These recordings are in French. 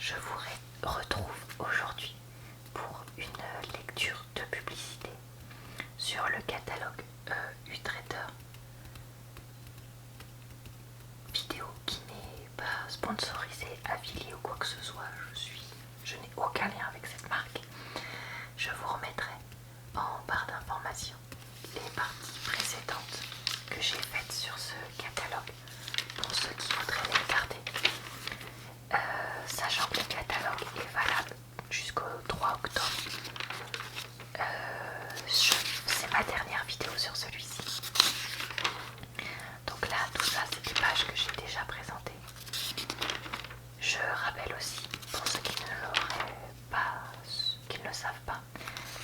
je vous retrouve aujourd'hui pour une lecture de publicité sur le catalogue Utrader. Vidéo qui n'est pas sponsorisée, affiliée ou quoi que ce soit. Je n'ai aucun lien avec cette marque. Je vous remettrai en barre d'informations les parties précédentes que j'ai faites sur ce catalogue pour ceux qui voudraient les regarder. Sachant que le catalogue est valable jusqu'au 3 octobre. C'est ma dernière vidéo sur celui-ci. Donc là, tout ça, c'est des pages que j'ai déjà présentées. Je rappelle aussi, pour ceux qui ne le savent pas,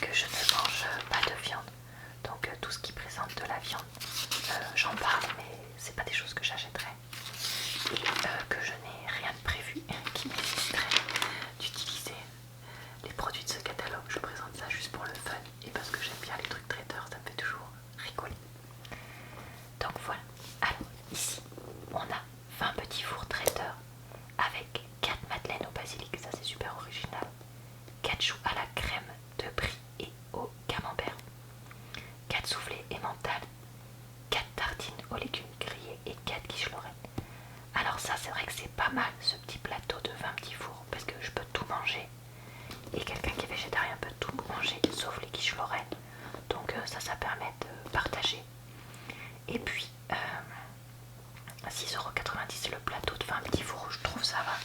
que je ne mange pas de viande. Donc tout ce qui présente de la viande, j'en parle, mais c'est pas des choses que j'achèterai. Et que je n'ai rien de prévu qui m'éviterait d'utiliser les produits de ce catalogue. Je présente ça juste pour le fun et parce que j'aime bien les trucs traiteurs, ça me fait toujours rigoler. Donc voilà. Alors ici, on a 20 petits fours traiteurs avec 4 madeleines au basilic, ça c'est super original. 4 choux à la crème de brie et au camembert. 4 soufflés emmental, 4 tartines aux légumes grillés et 4 quiches lorraine. Alors ça c'est vrai que c'est pas mal ce petit plateau de 20 petits fours parce que je peux tout manger et quelqu'un qui est végétarien peut tout manger sauf les quiches lorraine. Donc ça permet de partager. Et puis 6,90€ le plateau de 20 petits fours, je trouve ça va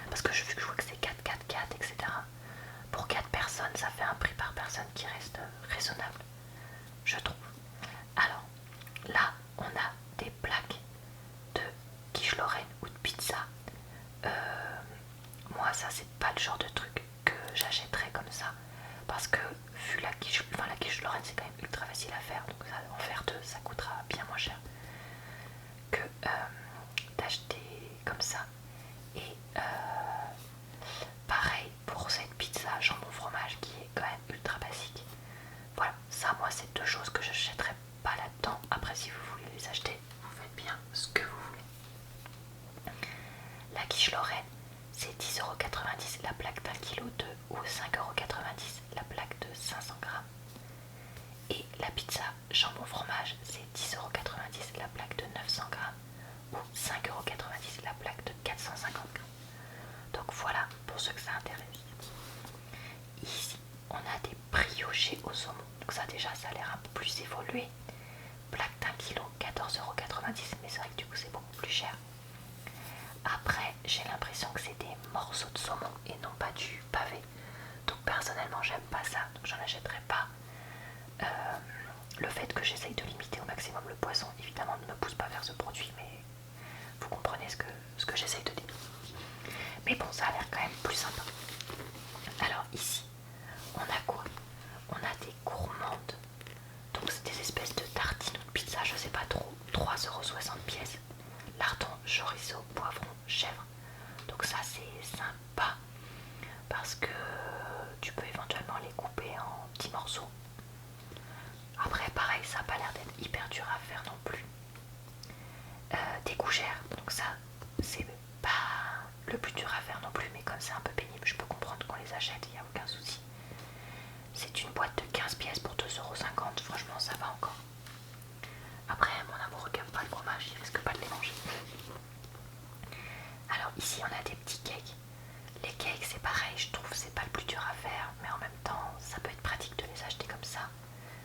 parce que vu que je vois que c'est 4, 4, 4, etc. Pour 4 personnes ça fait un prix par personne qui reste raisonnable, je trouve. Alors là on a des plaques de quiche lorraine ou de pizza. Moi ça c'est pas le genre de truc que j'achèterais comme ça parce que vu la quiche lorraine c'est quand même ultra facile à faire, donc ça, en faire deux ça coûtera bien moins cher que d'acheter comme ça. Et pareil pour cette pizza jambon fromage qui est quand même ultra basique. Voilà, ça moi c'est deux choses que je n'achèterais pas là-dedans. Après si vous voulez les acheter, vous faites bien ce que vous voulez. La quiche lorraine c'est 10,90€ la plaque d'1,2 kg ou 5,90€ la plaque de 500 g. Et la pizza jambon fromage c'est 10,90€ la plaque de 900 g ou 5,90€ la plaque de 450 g. Donc voilà pour ceux que ça intéresse. Ici on a des briochés au saumon. Donc ça déjà ça a l'air un peu plus évolué. Plaque d'1 kg, 14,90€, mais c'est vrai que du coup c'est beaucoup plus cher. Après j'ai l'impression que c'est des morceaux de saumon et non pas du pavé. Donc personnellement j'aime pas ça, donc j'en achèterai pas. Le fait que j'essaye de limiter au maximum le poisson évidemment ne me pousse pas vers ce produit, mais vous comprenez ce que j'essaye de dire. Mais bon, ça a l'air quand même plus sympa. Alors ici on a quoi? On a des gourmandes, donc c'est des espèces de tartines ou de pizza, je sais pas trop. 3,60€ pièce, lardon, chorizo, poivron, chèvre. Donc ça c'est sympa parce que tu peux éventuellement les couper en petits morceaux. Après pareil, ça n'a pas l'air d'être hyper dur à faire non plus. Des gougères, donc ça c'est pas le plus dur à faire non plus, mais comme c'est un peu pénible, je peux comprendre qu'on les achète, il n'y a aucun souci. C'est une boîte de 15 pièces pour 2,50€, franchement ça va encore. Après mon amour regarde pas le fromage, il risque pas de les manger. Alors ici on a des petits cakes. Les cakes c'est pareil, je trouve c'est pas le plus dur à faire, mais en même temps ça peut être pratique de les acheter comme ça.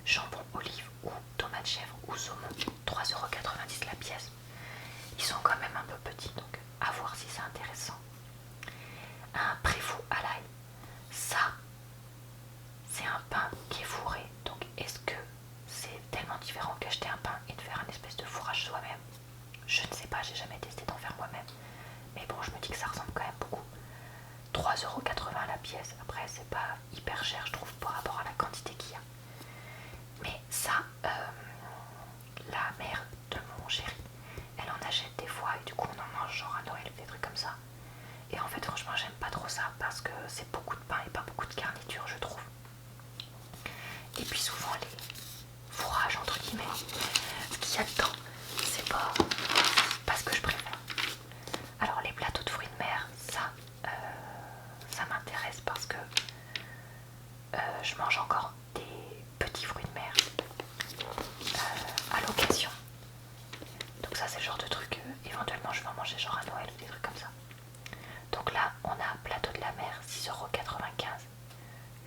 Jambon, olive ou tomate chèvre ou saumon, 3,90€ la pièce. Ils sont quand même un peu petits, donc à voir si c'est intéressant. Un préfou à l'ail, ça c'est un pain qui est fourré, donc est-ce que c'est tellement différent qu'acheter un pain et de faire un espèce de fourrage soi-même? Je ne sais pas, j'ai jamais testé d'en faire moi-même, mais bon je me dis que ça ressemble quand même beaucoup. 3,80€ la pièce, après c'est pas hyper cher je trouve par rapport à la quantité qu'il y a. Mais ça, la mère de mon chéri, elle en achète des fois et du coup on en mange genre à Noël, des trucs comme ça. Et en fait franchement j'aime pas trop ça parce que c'est beaucoup de pain et pas beaucoup de garniture je trouve. Et puis souvent les fourrages entre guillemets, ce qu'il y a dedans, c'est pas ce que je préfère. Alors les plateaux de fruits de mer, ça Donc là, on a plateau de la mer, 6,95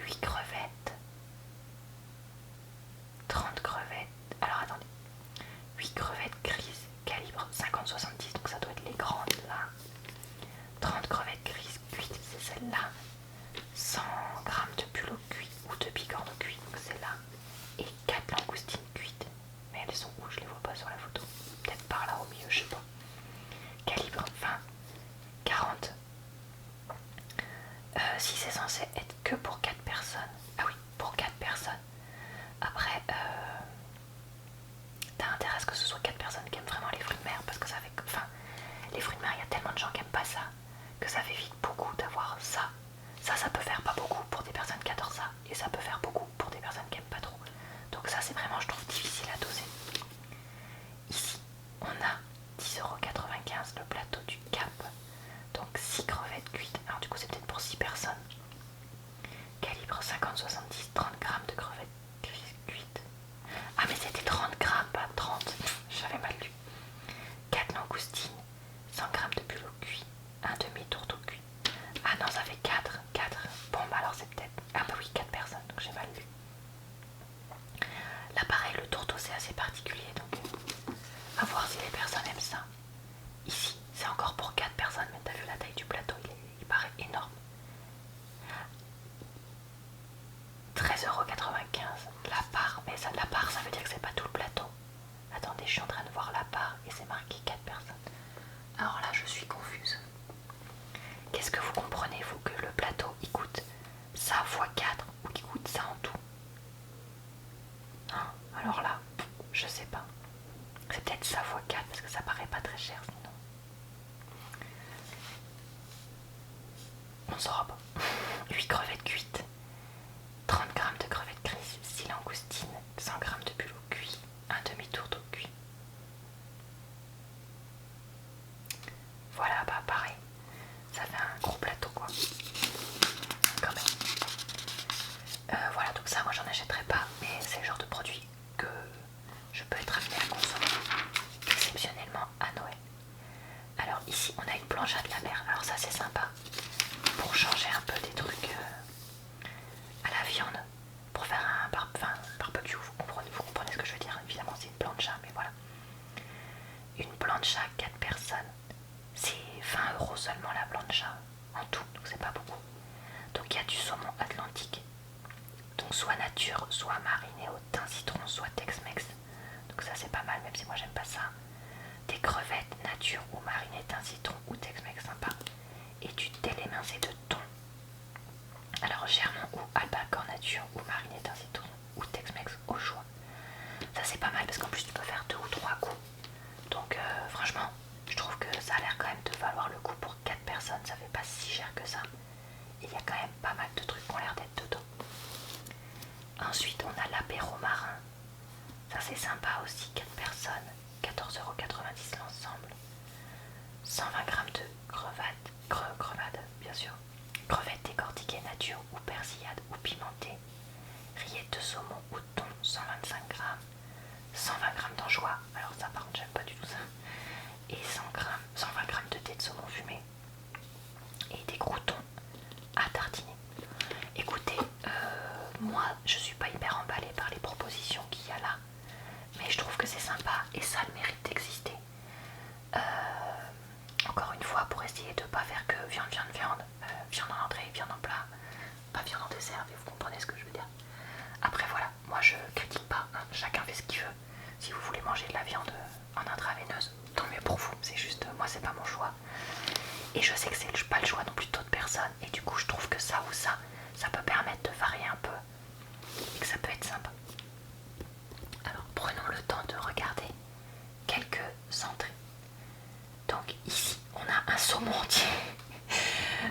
€. 8 crevettes. 30 crevettes. Alors attendez. 8 crevettes grises, calibre 50-70, donc ça doit être les grandes là. 30 crevettes grises cuites, c'est celle-là. 100 grammes de bulot cuit ou de bicorne cuit, donc c'est là. Et 4 langoustines cuites. Mais elles sont où? Je les vois pas sur la photo. Peut-être par là au milieu, je sais pas. Calibre 20, 40. Si c'est censé être que pour 4 personnes. Ah oui, pour 4 personnes. Après, t'as intérêt à ce que ce soit 4 personnes qui aiment vraiment les fruits de mer, parce que ça fait... Enfin, les fruits de mer, il y a tellement de gens qui aiment pas ça, que ça fait vite beaucoup d'avoir ça. Ça peut faire pas beaucoup pour des personnes qui adorent ça, et ça peut faire beaucoup pour des personnes qui aiment pas trop. Donc ça, c'est vraiment, je trouve, difficile à doser. Ici, on a 10,95 € le plateau du Cap. Donc 6 crevettes cuites. Alors du coup, c'est peut-être pour 6 personnes. Calibre 50-70, 30 grammes de crevettes cuites. Ah mais c'était 30 grammes, pas 30. J'avais mal lu. 4 langoustines, 100 grammes de bulot cuit, un demi-tourteau cuit. Ah non, ça fait 4. Bon bah alors c'est peut-être... Ah bah oui, 4 personnes, donc j'ai mal lu. Là pareil, le tourteau c'est assez particulier, donc à voir si les personnes aiment ça. Ici, c'est encore pour 4 personnes, mais t'as vu la taille du plateau, il paraît énorme. 13,95 € la part, mais ça, la part ça veut dire que c'est pas tout le plateau. Attendez, je suis en train de voir la part et c'est marqué 4 personnes. Alors là, je suis confuse. Qu'est-ce que vous comprenez, vous, que le plateau il coûte ça x 4 ou qu'il coûte ça en tout? Hein? Alors là, je sais pas. C'est peut-être ça x 4 parce que ça paraît pas très cher sinon. On saura pas. 8 crevettes cuites, 30 grammes de crevettes grises, 6 langoustines, 100 grammes de bulot cuit, un demi-tourteau cuit. Voilà, bah pareil. Ça fait un gros plateau quoi. Quand même. Voilà, donc ça moi j'en achèterai pas, mais c'est le genre de produit que je peux être amenée à consommer exceptionnellement à Noël. Alors ici on a une plancha de la mer, alors ça c'est sympa pour changer un peu des trucs à la viande, pour faire un barbecue, vous comprenez ce que je veux dire. Évidemment c'est une plancha, mais voilà. Une plancha 4 personnes, c'est 20 € seulement la plancha en tout, donc c'est pas beaucoup. Donc il y a du saumon atlantique, donc soit nature, soit mariné au thym citron, soit Tex-Mex. Donc ça c'est pas mal, même si moi j'aime pas ça. Des crevettes nature ou marinées thym citron ou Tex-Mex, sympa. Et du thé émincé de thon. Alors germont ou albacore nature ou mariné thym citron ou Tex-Mex au choix. Ça c'est pas mal parce qu'en plus tu peux faire 2 ou 3 coups. Donc franchement, je trouve que ça a l'air quand même de valoir le coup pour 4 personnes. Ça fait pas si cher que ça. Il y a quand même pas mal de trucs qui ont l'air d'être dedans. Ensuite on a l'apéro marin. Ça c'est sympa aussi, 4 personnes. 14,90 € l'ensemble. 120 grammes de crevade, bien sûr. Crevettes décortiquées nature ou persillade ou pimentées. Rillettes de saumon ou de thon, 125 grammes. 120 grammes d'anchois, alors ça par contre j'aime pas du tout ça. Et 120 grammes de thé de saumon fumé. Et des croûtons à tartiner. Écoutez, moi je suis pas hyper emballée par les propositions qu'il y a là, mais je trouve que c'est sympa et ça a le mérite d'exister. Encore une fois, pour essayer de pas faire que viande, viande en entrée, viande en plat, pas viande en dessert, mais vous comprenez ce que je veux dire. Après voilà, moi je critique pas, hein, chacun fait ce qu'il veut. Si vous voulez manger de la viande en intraveineuse, tant mieux pour vous, c'est juste, moi c'est pas mon choix. Et je sais que c'est pas le choix non plus d'autres personnes, et du coup je trouve que ça ou ça peut permettre de varier un peu, et que ça peut être sympa. Alors prenons le temps de regarder quelques entrées. Donc ici on a un saumon entier,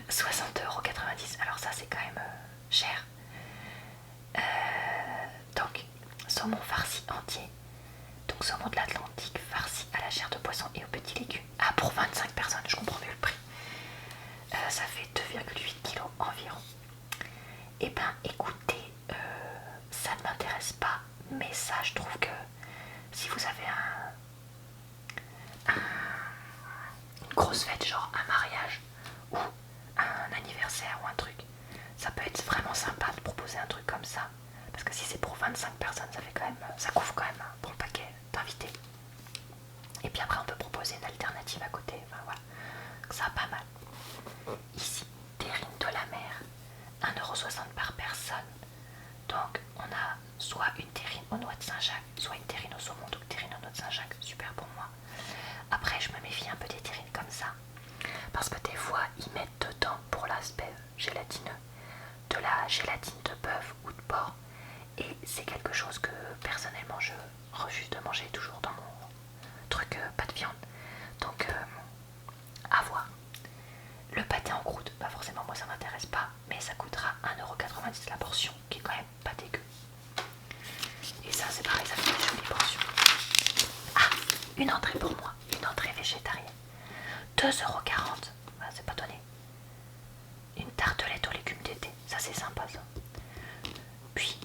60,90 €, alors ça c'est quand même cher. Donc saumon farci entier, donc saumon de l'Atlantique farci à la chair de poisson et aux petits légumes. Ah, pour 25 personnes, je comprends mieux le prix. Ça fait 2,8 kg environ. Et ben écoutez, ça ne m'intéresse pas, mais ça je trouve que si vous avez une grosse fête, genre un mariage ou Donc on a soit une terrine aux noix de Saint-Jacques, soit une terrine au saumon, donc terrine aux noix de Saint-Jacques, super pour moi. Après je me méfie un peu des terrines comme ça, parce que des fois ils mettent dedans, pour l'aspect gélatineux, de la gélatine de bœuf ou de porc, et c'est quelque chose que personnellement je refuse de manger toujours dans mon truc pas de viande. Donc à voir. Le pâté en croûte, bah forcément moi ça m'intéresse pas, mais ça coûtera 1,90€ la portion, qui est quand même pas dégueu. Et ça c'est pareil, ça fait des jolies portions. Ah, une entrée pour moi, une entrée végétarienne. 2,40€, bah, c'est pas donné. Une tartelette aux légumes d'été, ça c'est sympa ça. Puis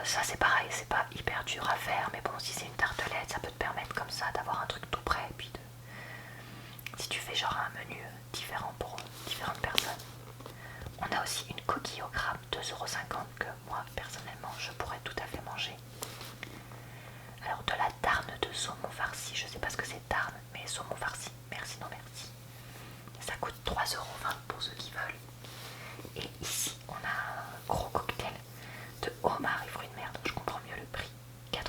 ça c'est pareil, c'est pas hyper dur à faire, mais bon si c'est une tartelette ça peut te permettre comme ça d'avoir un truc tout prêt. Et puis si tu fais genre un menu différent pour différentes personnes. On a aussi une coquille au crabe 2,50€ que moi personnellement je pourrais tout à fait manger. Alors de la tarne de saumon farci, je sais pas ce que c'est tarne, mais saumon farci, merci non merci. Ça coûte 3,20€ pour ceux qui veulent. Et ici on a un gros cocktail de homard et fruits de mer, donc je comprends mieux le prix, 4,90€.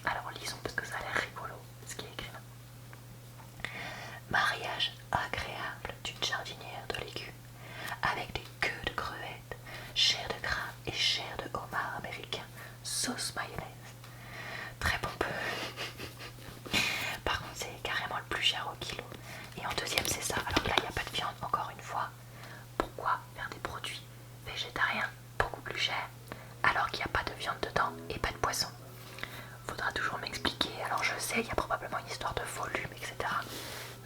Alors lisons parce que ça a l'air rigolo ce qui est écrit là. Mariage agréable d'une jardinière de légumes avec des queues de crevettes, chair de crabe et chair de homard américain, sauce mayonnaise. Très bon peu. Par contre c'est carrément le plus cher au kilo. Et en deuxième c'est ça. Alors là il n'y a pas de viande encore une fois. Pourquoi faire des produits végétariens beaucoup plus chers alors qu'il n'y a pas de viande dedans et pas de poisson? Faudra toujours m'expliquer. Alors je sais, il y a probablement une histoire de volume, etc.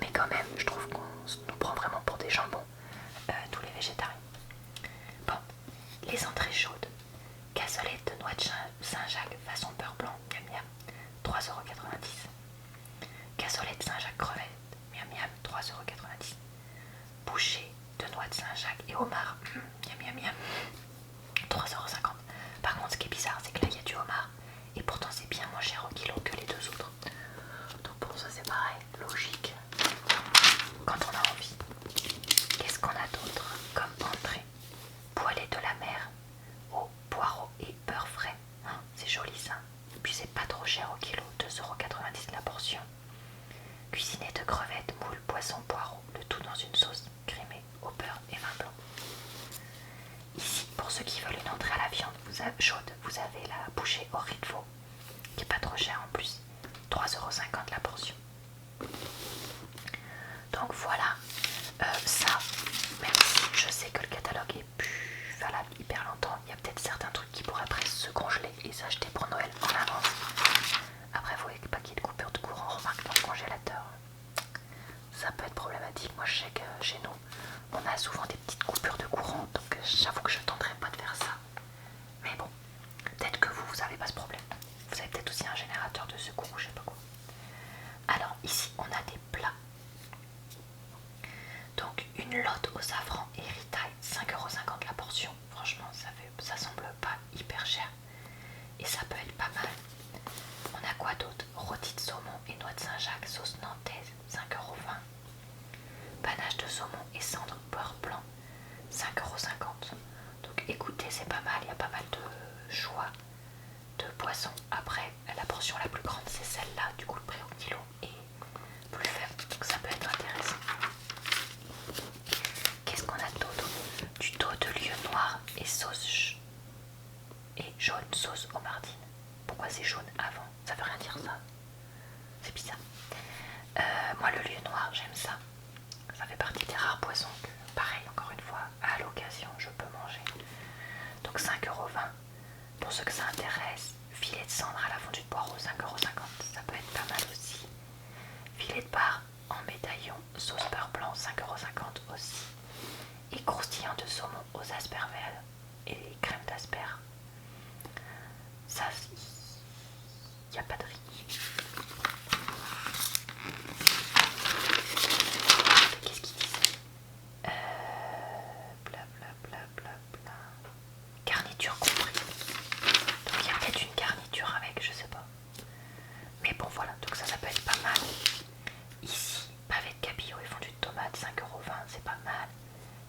Mais quand même, je trouve qu'on nous prend vraiment pour des jambons, tous les végétariens. Bon, les entrées chaudes. Cassolette de noix de Saint-Jacques façon beurre blanc, miam miam, 3,90€. Cassolette Saint-Jacques crevette, miam miam, 3,90€. Bouchée de noix de Saint-Jacques et homard, miam miam miam, 3,50€. Par contre, ce qui est bizarre, c'est que là il y a du homard et pourtant c'est bien moins cher au kilo que les deux autres. Donc pour ça c'est pareil, logique. Quand on a envie. Qu'est-ce qu'on a d'autre comme entrée? Poêlée de la mer au poireau et beurre frais. Hein, c'est joli ça. Et puis c'est pas trop cher au kilo, 2,90€ la portion. Cuisiné de crevettes, moules, poisson, poireaux, le tout dans une sauce crémée au beurre et vin blanc. Ici, pour ceux qui veulent une entrée à la viande chaude, vous avez la bouchée au riz de veau, qui est pas trop cher en plus, 3,50€ la portion. Donc voilà, ça, même si je sais que le catalogue est plus valable hyper longtemps, il y a peut-être certains trucs qui pourraient presque se congeler et s'acheter pour Noël en avance. Après, il faut pas qu'il y ait de coupure de courant, remarque dans le congélateur. Ça peut être problématique. Moi je sais que chez nous, on a souvent des petites coupures de courant, donc j'avoue que je tenterai pas de faire ça. Mais bon, peut-être que vous n'avez pas ce problème. Vous avez peut-être aussi un générateur de secours ou je sais pas quoi. Alors ici, on a des plats. Donc une lotte au safran et ritaille, 5,50€ la portion. Franchement, ça semble pas hyper cher. Et ça peut être pas mal. On a quoi d'autre? Rôti de saumon et noix de Saint-Jacques, sauce nantaise, 5,20€. Panache de saumon et cendre beurre blanc, 5,50€. Donc écoutez, c'est pas mal, il y a pas mal de choix de poissons. Après, la portion la plus grande, c'est celle-là, du coup le prix au kilo est plus faible, donc ça peut être intéressant. Qu'est-ce qu'on a d'autre? Du dos de lieu noir et sauce et jaune sauce homardine. Pourquoi c'est jaune avant? Ça veut rien dire ça. C'est bizarre. Moi le lieu noir, j'aime ça. Ça fait partie des rares poissons que, pareil, encore une fois, à l'occasion, je peux manger. Donc 5,20€. Pour ceux que ça intéresse, filet de cendre à la fondue de poireau, 5,50€. Ça peut être pas mal aussi. Filet de bar en médaillon, sauce beurre blanc, 5,50€ aussi. Et croustillant de saumon aux asperges et crème d'asperges. Ça, il n'y a pas de riz. Qu'est-ce qu'ils disent? Bla. Garniture compris. Donc il y a peut-être une garniture avec, je sais pas. Mais bon voilà, donc ça peut être pas mal. Ici, pavé de cabillaud et fondu de tomate, 5,20€, c'est pas mal.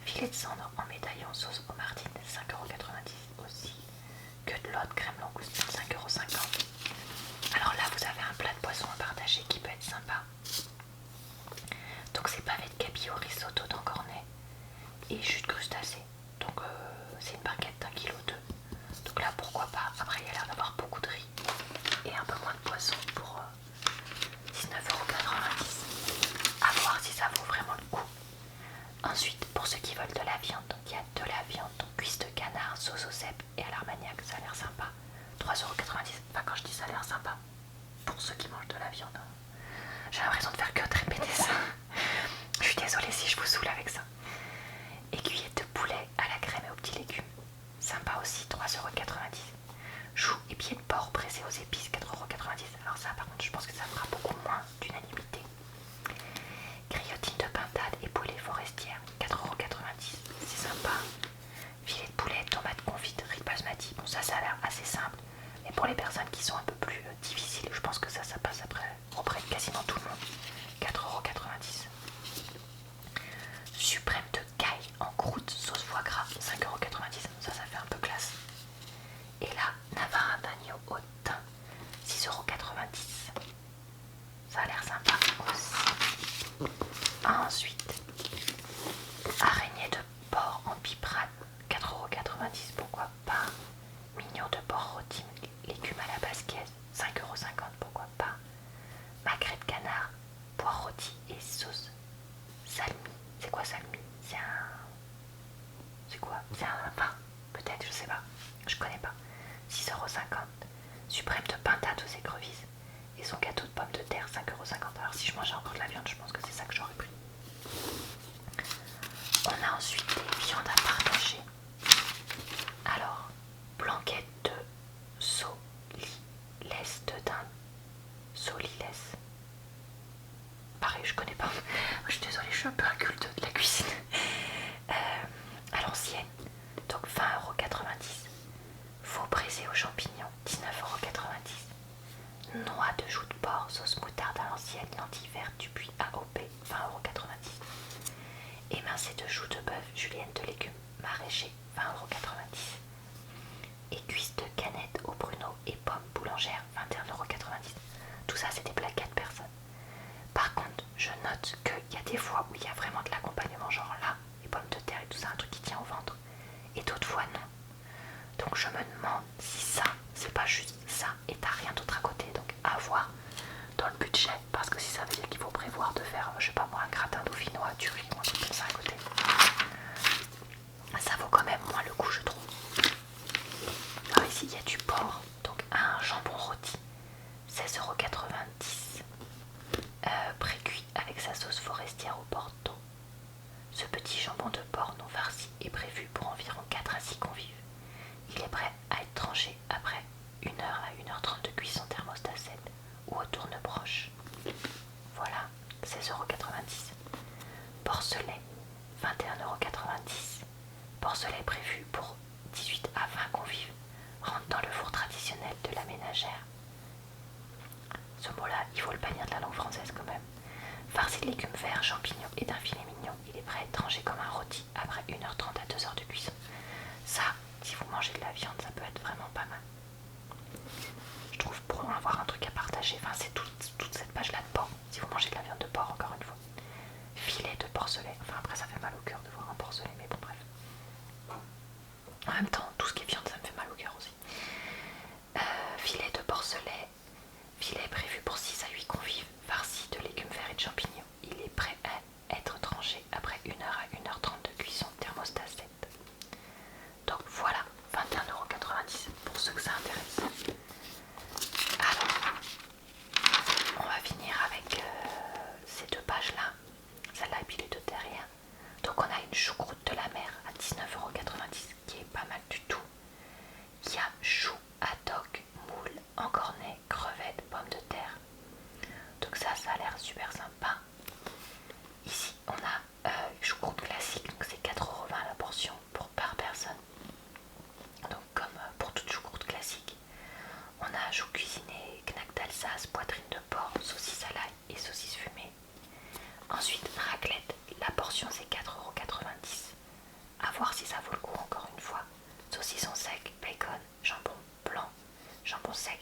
Filet de cendre en médaillon, sauce homardine, 5,90€ aussi. kilo risotto d'encornet et jus de crustacé. Donc c'est une barquette d'1,2 kg. Donc là pourquoi pas. Après il y a l'air d'avoir beaucoup de riz et un peu moins de poisson pour 19,90 €. À voir si ça vaut vraiment le coup. Ensuite, pour ceux qui veulent de la viande, donc il y a de la viande, donc cuisse de canard, sauce au cèpe et à l'armagnac, ça a l'air sympa. 3,90 €. Enfin, quand je dis ça a l'air sympa, pour ceux qui mangent de la viande, j'ai l'impression de faire que de répéter ça. Je suis désolée si je vous saoule avec ça. Aiguillette de poulet à la crème et aux petits légumes, sympa aussi, 3,90 €. Choux et pieds de porc pressés aux épices, 4,90 €. Alors ça par contre je pense que ça fera beaucoup moins d'unanimité. Griotine de pintade et poulet forestière, 4,90 €. C'est sympa. Filet de poulet, tomates confites, riz basmati. Bon ça a l'air assez simple. Mais pour les personnes qui sont un peu plus difficiles, je pense que ça passe auprès de quasiment tout le monde. 4,90 €. Suprême de caille en croûte, sauce foie gras, 5,90 €. Ça fait un peu classe. Et là, Navarra d'agneau au thym, 6,90 €. Ça a l'air sympa aussi. Ensuite, araignée de porc en piperade, 4,90 €. Pourquoi pas. Mignon de porc rôti, légumes à la basquaise, 5,50 €. Pourquoi pas. Magret de canard, poire rôti et sauce salmi. C'est quoi salmi? C'est quoi? C'est un pain? Peut-être, je sais pas. Je connais pas. 6,50 €. Suprême de pintade aux écrevisses et son gâteau de pommes de terre, 5,50 €. Alors si je mangeais encore de la viande, je pense que c'est ça que j'aurais pris. On a ensuite des viandes à partager. Alors, blanquette de solilès de dinde. Solilès. Pareil, je connais pas. Je suis désolée, je suis un peu inculte de la cuisine. À l'ancienne, donc 20,90 €. Faux braisé aux champignons, 19,90 €. Noix de joue de porc, sauce moutarde à l'ancienne, lentilles vertes du puits AOP, 20,90 €. Émincé de joues de bœuf, julienne de légumes maraîchers, 20,90 €. Et cuisse de canette au pruneau et pommes boulangères, 21,90 €. Tout ça, c'est des plats 4 personnes. Par contre, je note qu'il y a des fois où il y a vraiment de l'accompagnement, genre là, les pommes de terre et tout ça, un truc qui tient au ventre, et d'autres fois non. Donc je me demande si ça, c'est pas juste ça et t'as rien d'autre à côté, donc à voir dans le budget, parce que si ça veut dire qu'il faut prévoir de faire, je sais pas moi, un gratin dauphinois, du riz ou un truc comme ça à côté, ça vaut quand même moins le coup, je trouve. Alors ici il y a du porc, donc un jambon rôti, 16,90 €, pré-cuit avec sa sauce forestière au Porto. Ce petit jambon de porc non farci est prévu pour environ 4 à 6 convives. Il est prêt à être tranché après 1 heure à 1h30 de cuisson thermostat 7 ou au tourne-broche. Voilà, 16,90 €. Porcelet, 21,90 €. Porcelet prévu pour 18 à 20 convives. Rentre dans le four traditionnel de la ménagère. Ce mot-là, il faut le bannir de la langue française quand même. Farci de légumes verts, champignons et d'un filet mignon, il est prêt à être tranché comme un rôti après 1h30 à 2 heures de cuisson. Ça, si vous mangez de la viande, ça peut être vraiment pas mal. Je trouve pour avoir un truc à partager, enfin c'est toute cette page là de porc, si vous mangez de la viande de porc encore une fois. Filet de porcelet, enfin après ça fait mal au cœur de voir un porcelet, mais bon bref. En même temps, tout ce qui est viande ça me fait mal au cœur aussi. Filet de porcelet, filet prévu pour 6 à 8 convives, farci de légumes verts et de champignons. Il est prêt à être tranché après 1 heure à 1h30 de cuisson thermostat 7. Donc voilà, 21,90 € pour ceux que ça intéresse. Alors, on va finir avec ces deux pages-là, celle-là et puis les deux derrière. Donc on a une choucroute de la mer à 19,90 € qui est pas mal du tout. Il y a choux, haddock, moule, encornet, crevettes, pommes de terre. Donc ça a l'air super sympa. Ici on a choucroute classique, donc c'est 4,20 € la portion par personne. Donc comme pour toute choucroute classique, on a choux cuisiné, knack d'Alsace, poitrine de porc, saucisse à l'ail et saucisse fumée. Ensuite raclette, la portion c'est 4,90 €. A voir si ça vaut le coup encore une fois. Saucisson sec, bacon, jambon blanc, jambon sec,